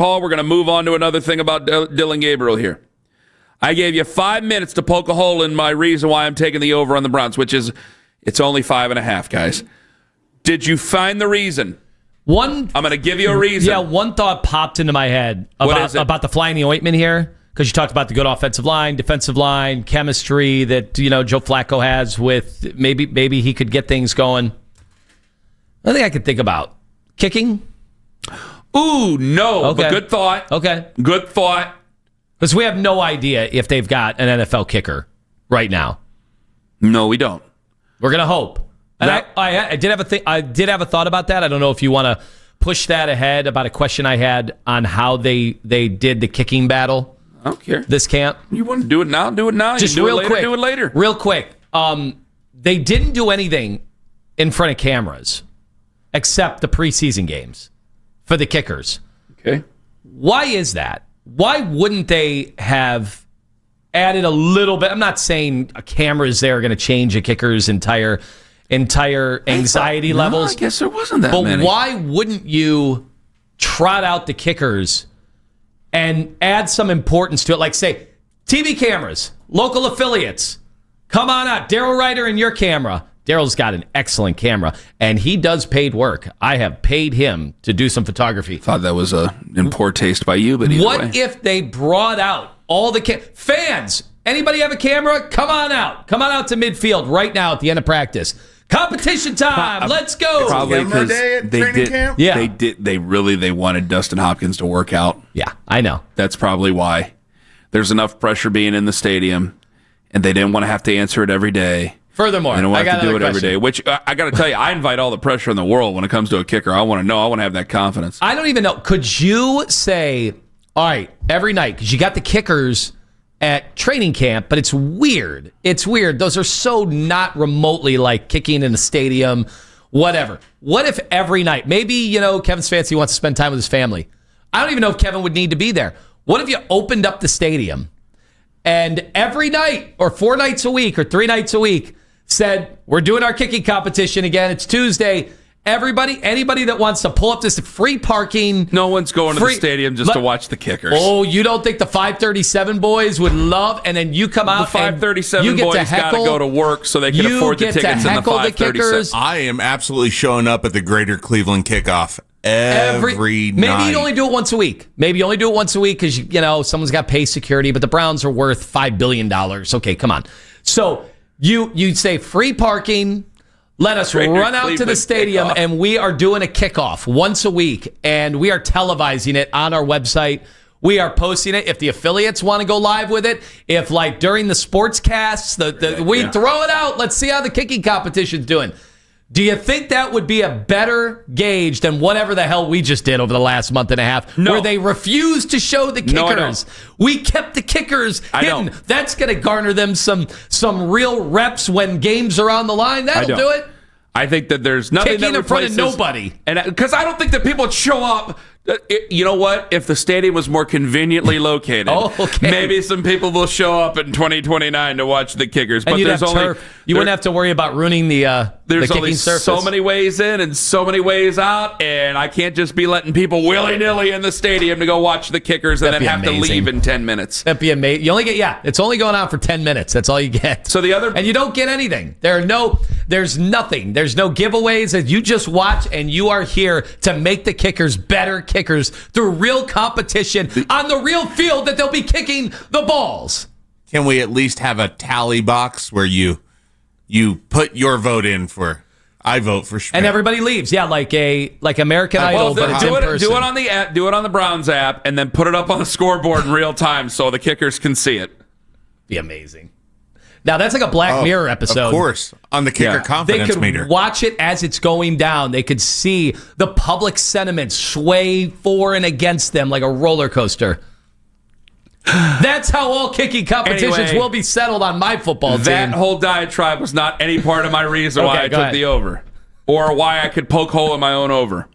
Paul, we're going to move on to another thing about Dillon Gabriel here. I gave you 5 minutes to poke a hole in my reason why I'm taking the over on the Browns, which is it's only 5.5, guys. Did you find the reason? I'm going to give you a reason. Yeah, one thought popped into my head about the fly in the ointment here, because you talked about the good offensive line, defensive line, chemistry that Joe Flacco has with maybe he could get things going. I think I could think about kicking. Ooh, no. Okay. But good thought. Okay. Good thought. Because we have no idea if they've got an NFL kicker right now. No, we don't. We're going to hope. And I did have a thought about that. I don't know if you want to push that ahead about a question I had on how they did the kicking battle. I don't care. This camp. You want to do it now? Do it now. Just you do real it later, quick. Do it later. Real quick. They didn't do anything in front of cameras except the preseason games for the kickers. Okay. Why is that? Why wouldn't they have added a little bit? I'm not saying cameras there are going to change a kicker's entire anxiety levels. I guess there wasn't that many. But why wouldn't you trot out the kickers and add some importance to it? Like, say, TV cameras, local affiliates. Come on out. Daryl Ryder and your camera. Daryl's got an excellent camera, and he does paid work. I have paid him to do some photography. Thought that was in poor taste by you, but either way. What if they brought out all the fans? Anybody have a camera? Come on out. Come on out to midfield right now at the end of practice. Competition time. Let's go. Probably because they wanted Dustin Hopkins to work out. Yeah, I know. That's probably why. There's enough pressure being in the stadium, and they didn't want to have to answer it every day. Furthermore, I don't got have to do it question. every day, which I got to tell you, I invite all the pressure in the world when it comes to a kicker. I want to know. I want to have that confidence. I don't even know. Could you say, all right, every night, because you got the kickers at training camp, but it's weird. It's weird. Those are so not remotely like kicking in a stadium, whatever. What if every night, maybe, Kevin Stefanski wants to spend time with his family. I don't even know if Kevin would need to be there. What if you opened up the stadium and every night or 4 nights a week or 3 nights a week said, we're doing our kicking competition again. It's Tuesday. Anybody that wants to pull up this free parking. No one's going to the stadium just to watch the kickers. Oh, you don't think the 537 boys would love, and then you come out. The 537 boys got to go to work so they can afford the tickets in the 537. I am absolutely showing up at the Greater Cleveland Kickoff every night. Maybe you only do it once a week. Maybe you only do it once a week because someone's got to pay security, but the Browns are worth $5 billion. Okay, come on. So you say free parking. Let us run out to the stadium, and we are doing a kickoff once a week, and we are televising it on our website. We are posting it. If the affiliates want to go live with it, if during the sportscasts, we throw it out. Let's see how the kicking competition's doing. Do you think that would be a better gauge than whatever the hell we just did over the last month and a half, where they refused to show the kickers? No, I don't. We kept the kickers hidden. That's going to garner them some real reps when games are on the line. That'll do it. I think that there's nothing kicking that in front replaces, of nobody. And because I don't think that people would show up. You know what? If the stadium was more conveniently located, maybe some people will show up in 2029 to watch the kickers. And but there's only you wouldn't have to worry about ruining the there's kicking only surface. So many ways in and so many ways out, and I can't just be letting people willy-nilly in the stadium to go watch the kickers and then have to leave in 10 minutes. That'd be amazing. You only get it's only going on for 10 minutes. That's all you get. So and you don't get anything. There's nothing. There's no giveaways. You just watch, and you are here to make the kickers better kickers through real competition on the real field that they'll be kicking the balls. Can we at least have a tally box where you put your vote in for I vote for Schmidt, and everybody leaves? Yeah, like American Idol, but it's in person. Do it on the app. Do it on the Browns app, and then put it up on the scoreboard in real time so the kickers can see it. Be amazing. Now, that's like a Black Mirror episode. Of course, on the kicker confidence meter. They could watch it as it's going down. They could see the public sentiment sway for and against them like a roller coaster. That's how all kicking competitions will be settled on my football team. That whole diatribe was not any part of my reason why I took the over, or why I could poke hole in my own over.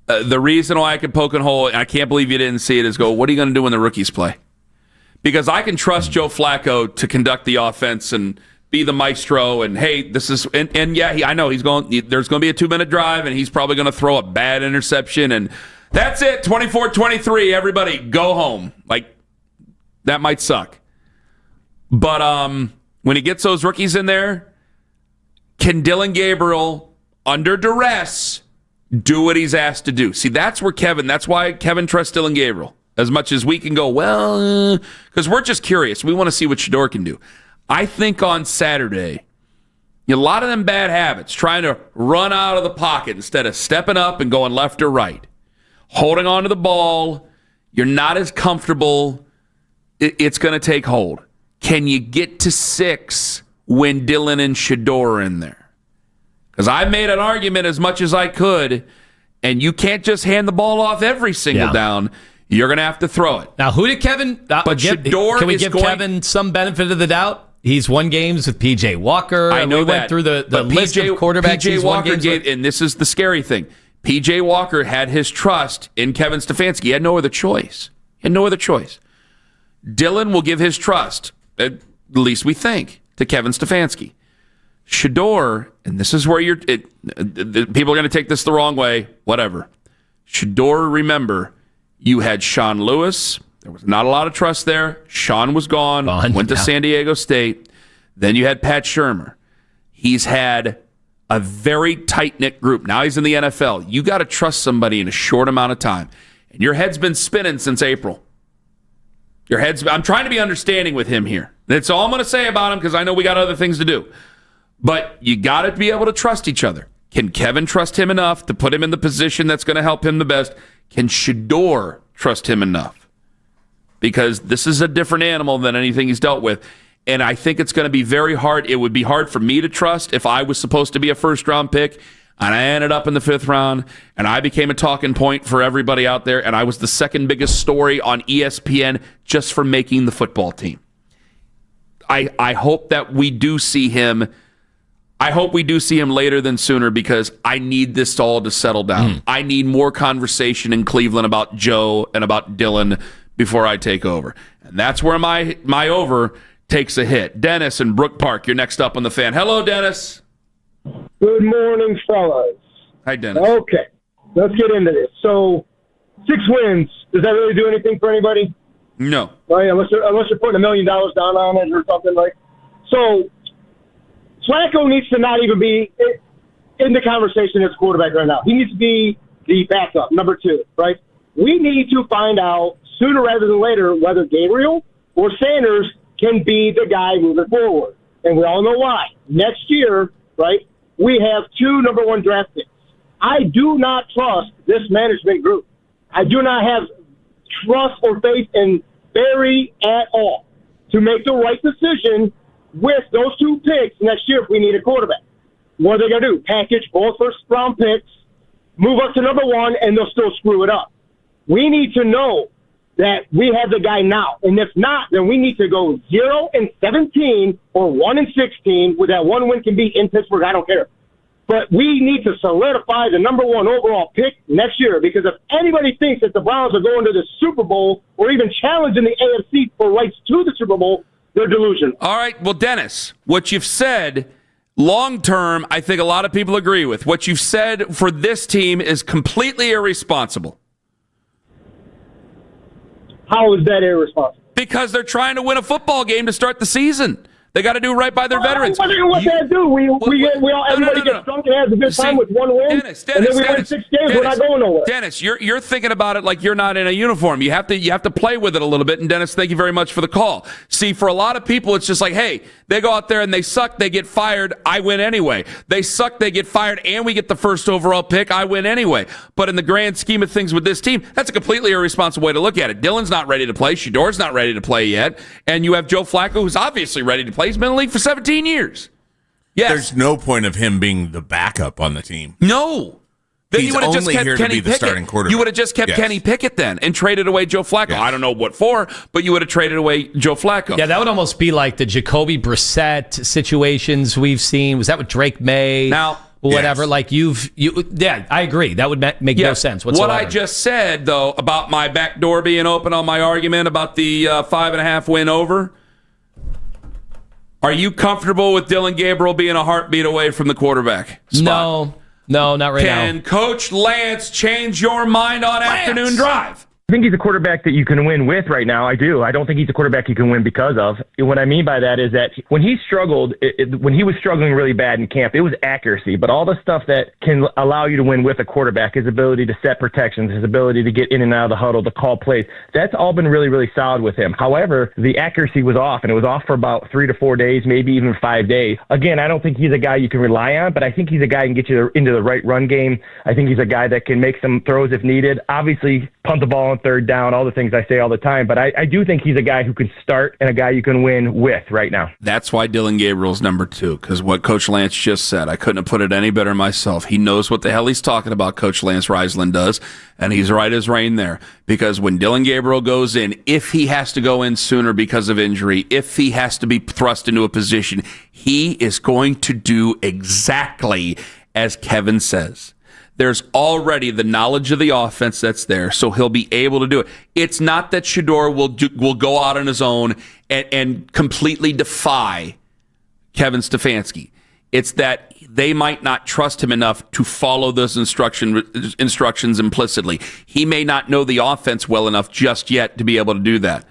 The reason why I could poke a hole, and I can't believe you didn't see it, is what are you going to do when the rookies play? Because I can trust Joe Flacco to conduct the offense and be the maestro. And hey, this is I know there's going to be a 2-minute drive, and he's probably going to throw a bad interception, and That's it. 24-23. Everybody, go home. Like, that might suck. But when he gets those rookies in there, can Dillon Gabriel, under duress, do what he's asked to do? See, that's why Kevin trusts Dillon Gabriel. As much as we can go, well, because we're just curious. We want to see what Shedeur can do. I think on Saturday, a lot of them bad habits, trying to run out of the pocket instead of stepping up and going left or right. Holding on to the ball, you're not as comfortable. It's going to take hold. Can you get to 6 when Dillon and Shedeur are in there? Because I made an argument as much as I could, and you can't just hand the ball off every single down. You're going to have to throw it. Now, who did Kevin... Shedeur can we give Kevin some benefit of the doubt? He's won games with P.J. Walker. I know we went through the list of quarterbacks. P.J. Walker gave, and this is the scary thing. P.J. Walker had his trust in Kevin Stefanski. He had no other choice. Dillon will give his trust, at least we think, to Kevin Stefanski. Shedeur, and this is where people are going to take this the wrong way, whatever. Shedeur, remember, you had Sean Lewis. There was not a lot of trust there. Sean was gone, went to San Diego State. Then you had Pat Shurmur. He's had a very tight-knit group. Now he's in the NFL. You got to trust somebody in a short amount of time. And your head's been spinning since April. I'm trying to be understanding with him here. That's all I'm going to say about him because I know we got other things to do. But you got to be able to trust each other. Can Kevin trust him enough to put him in the position that's going to help him the best? Can Shedeur trust him enough? Because this is a different animal than anything he's dealt with. And I think it's going to be very hard. It would be hard for me to trust if I was supposed to be a first-round pick and I ended up in the 5th round and I became a talking point for everybody out there and I was the second biggest story on ESPN just for making the football team. I hope that we do see him. I hope we do see him later than sooner because I need this all to settle down. I need more conversation in Cleveland about Joe and about Dillon before I take over. And that's where my over takes a hit. Dennis in Brook Park, you're next up on the Fan. Hello, Dennis. Good morning, fellas. Hi, Dennis. Okay, let's get into this. So, 6 wins, does that really do anything for anybody? No. Right, unless you're putting $1 million down on it or something like. So, Flacco needs to not even be in the conversation as quarterback right now. He needs to be the backup, number 2, right? We need to find out sooner rather than later whether Gabriel or Sanders can be the guy moving forward. And we all know why. Next year, right, we have 2 number 1 draft picks. I do not trust this management group. I do not have trust or faith in Barry at all to make the right decision with those 2 picks next year if we need a quarterback. What are they going to do? Package both first-round picks, move up to number 1, and they'll still screw it up. We need to know that we have the guy now. And if not, then we need to go 0-17 or 1-16, where that 1 win can be in Pittsburgh. I don't care. But we need to solidify the number 1 overall pick next year, because if anybody thinks that the Browns are going to the Super Bowl or even challenging the AFC for rights to the Super Bowl, they're delusional. All right. Well, Dennis, what you've said long term, I think a lot of people agree with. What you've said for this team is completely irresponsible. How is that irresponsible? Because they're trying to win a football game to start the season. They got to do right by their veterans. What they do? Everybody gets drunk and has a good time with 1 win, Dennis, and then we win 6 games. We're not going nowhere. Dennis, you're thinking about it like you're not in a uniform. You have to play with it a little bit. And Dennis, thank you very much for the call. See, for a lot of people, it's just like, hey, they go out there and they suck, they get fired, I win anyway. They suck, they get fired, and we get the first overall pick, I win anyway. But in the grand scheme of things with this team, that's a completely irresponsible way to look at it. Dillon's not ready to play. Shedeur's not ready to play yet. And you have Joe Flacco, who's obviously ready to play. He's been in the league for 17 years. Yes. There's no point of him being the backup on the team. No. Then He's you would have just only kept here Kenny to be the Pickett. starting quarterback. You would have just kept Kenny Pickett then and traded away Joe Flacco. Yes. I don't know what for, but you would have traded away Joe Flacco. Yeah, that would almost be like the Jacoby Brissett situations we've seen. Was that with Drake May? Now, whatever. Yes. Like yeah, I agree. That would make no sense whatsoever. What I just said, though, about my back door being open on my argument about the 5.5 win over, are you comfortable with Dillon Gabriel being a heartbeat away from the quarterback spot? No. No, not right now. Can Coach Lance change your mind on afternoon drive? I think he's a quarterback that you can win with right now. I do. I don't think he's a quarterback you can win because of. What I mean by that is that when he struggled, when he was struggling really bad in camp, it was accuracy. But all the stuff that can allow you to win with a quarterback, his ability to set protections, his ability to get in and out of the huddle, to call plays, that's all been really, really solid with him. However, the accuracy was off, and it was off for about 3 to 4 days, maybe even 5 days. Again, I don't think he's a guy you can rely on, but I think he's a guy who can get you into the right run game. I think he's a guy that can make some throws if needed. Obviously, punt the ball on third down, all the things I say all the time. But I do think he's a guy who can start and a guy you can win with right now. That's why Dillon Gabriel's number 2, because what Coach Lance just said, I couldn't have put it any better myself. He knows what the hell he's talking about, Coach Lance Reisland does, and he's right as rain there. Because when Dillon Gabriel goes in, if he has to go in sooner because of injury, if he has to be thrust into a position, he is going to do exactly as Kevin says. There's already the knowledge of the offense that's there, so he'll be able to do it. It's not that Shedeur will go out on his own and completely defy Kevin Stefanski. It's that they might not trust him enough to follow those instructions implicitly. He may not know the offense well enough just yet to be able to do that.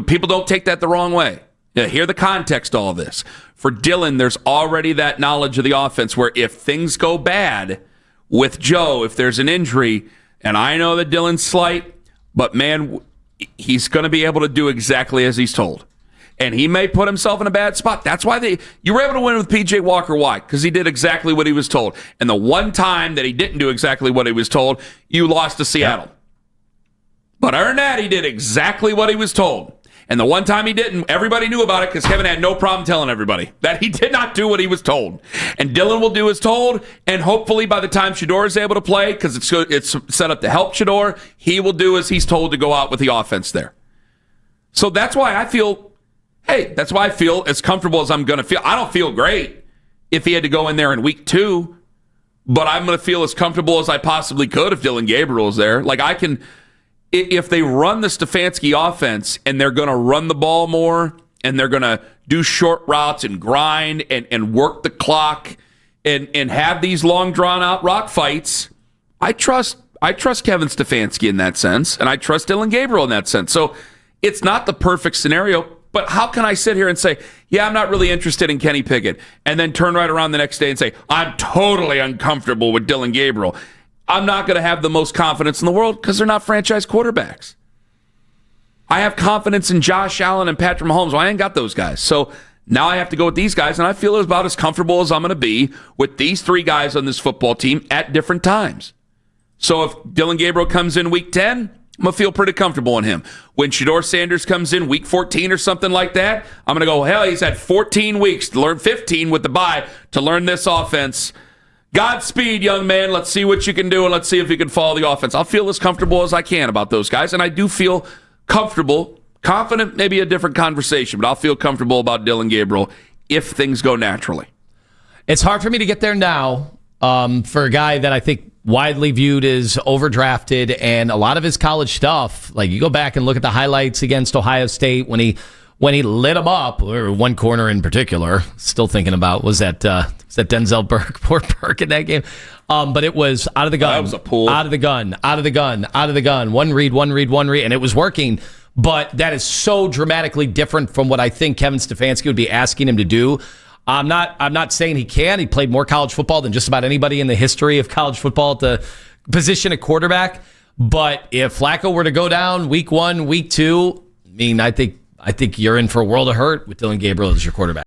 People don't take that the wrong way. Hear the context of all this. For Dillon, there's already that knowledge of the offense where if things go bad with Joe, if there's an injury, and I know that Dillon's slight, but man, he's going to be able to do exactly as he's told. And he may put himself in a bad spot. That's why you were able to win with P.J. Walker. Why? Because he did exactly what he was told. And the one time that he didn't do exactly what he was told, you lost to Seattle. Yep. But other than that, he did exactly what he was told. And the one time he didn't, everybody knew about it because Kevin had no problem telling everybody that he did not do what he was told. And Dillon will do as told, and hopefully by the time Shedeur is able to play, because it's set up to help Shedeur, he will do as he's told to go out with the offense there. So that's why I feel as comfortable as I'm going to feel. I don't feel great if he had to go in there in week 2, but I'm going to feel as comfortable as I possibly could if Dillon Gabriel is there. Like if they run the Stefanski offense and they're going to run the ball more and they're going to do short routes and grind and work the clock and have these long drawn-out rock fights, I trust Kevin Stefanski in that sense, and I trust Dillon Gabriel in that sense. So it's not the perfect scenario, but how can I sit here and say, yeah, I'm not really interested in Kenny Pickett, and then turn right around the next day and say, I'm totally uncomfortable with Dillon Gabriel? I'm not going to have the most confidence in the world because they're not franchise quarterbacks. I have confidence in Josh Allen and Patrick Mahomes. Well, I ain't got those guys. So now I have to go with these guys, and I feel about as comfortable as I'm going to be with these 3 guys on this football team at different times. So if Dillon Gabriel comes in week 10, I'm going to feel pretty comfortable in him. When Shedeur Sanders comes in week 14 or something like that, I'm going to go, hell, he's had 14 weeks to learn, 15 with the bye, to learn this offense. Godspeed, young man. Let's see what you can do, and let's see if you can follow the offense. I'll feel as comfortable as I can about those guys, and I do feel comfortable, confident, maybe a different conversation, but I'll feel comfortable about Dillon Gabriel if things go naturally. It's hard for me to get there now for a guy that I think widely viewed as overdrafted, and a lot of his college stuff, like you go back and look at the highlights against Ohio State when he lit them up, or one corner in particular, still thinking about, was that Denzel Burke, poor Burke in that game. But it was out of the gun. That was a pull. Out of the gun, out of the gun, out of the gun. One read, and it was working. But that is so dramatically different from what I think Kevin Stefanski would be asking him to do. I'm not saying he can. He played more college football than just about anybody in the history of college football at the position of quarterback. But if Flacco were to go down week 1, week 2, I think you're in for a world of hurt with Dillon Gabriel as your quarterback.